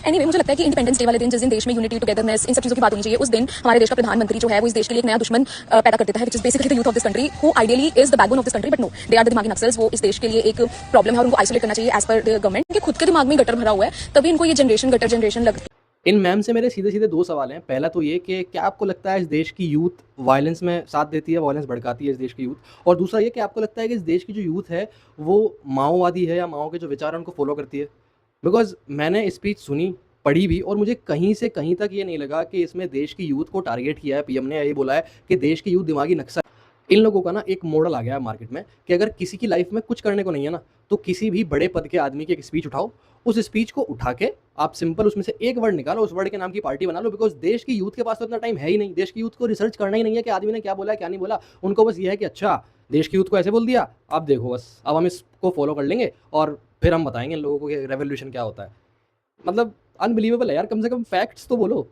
Anyway मुझे लगता है कि इंडिपेंडेंस डे वाले दिन, जिस दिन देश में यूनिटी, टुगेदरनेस, इन सब चीजों की बात होनी चाहिए, उस दिन हमारे देश का प्रधानमंत्री जो है वो इस देश के लिए एक नया दुश्मन पैदा कर देता है, which is basically the youth of this country, who ideally is the backbone of this country, but no, they are the दिमागी नक्सल्स। वो इस देश के लिए एक प्रॉब्लम है और उनको आइसोलेट करना चाहिए एज पर द गवर्नमेंट। कि खुद के दिमाग में गटर भरा हुआ है, तभी इनको ये जनरेशन गटर जनरेशन लगती है। इन मैम से मेरे सीधे सीधे दो सवाल हैं। पहला तो ये कि क्या आपको लगता है इस देश की यूथ वायलेंस में साथ देती है, वायलेंस भड़काती है इस देश की यूथ? और दूसरा ये कि आपको लगता है कि इस देश की जो यूथ है वो माओवादी है या माओ के जो विचार हैं उनको फॉलो करती है? बिकॉज़ मैंने स्पीच सुनी, पढ़ी भी, और मुझे कहीं से कहीं तक ये नहीं लगा कि इसमें देश की यूथ को टारगेट किया है। पीएम ने यही बोला है कि देश की यूथ दिमागी नक्शा। इन लोगों का ना एक मॉडल आ गया है मार्केट में कि अगर किसी की लाइफ में कुछ करने को नहीं है ना, तो किसी भी बड़े पद के आदमी की एक स्पीच उठाओ, उस स्पीच को उठा के आप सिंपल उसमें से एक वर्ड निकालो, उस वर्ड के नाम की पार्टी बना लो। बिकॉज देश की यूथ के पास तो इतना टाइम है ही नहीं। देश की यूथ को रिसर्च करना ही नहीं है कि आदमी ने क्या बोला है क्या नहीं बोला। उनको बस ये है कि अच्छा, देश की यूथ को ऐसे बोल दिया, अब देखो बस, अब हम इसको फॉलो कर लेंगे और फिर हम बताएंगे इन लोगों को कि रेवोल्यूशन क्या होता है। मतलब अनबिलीवेबल है यार, कम से कम फैक्ट्स तो बोलो।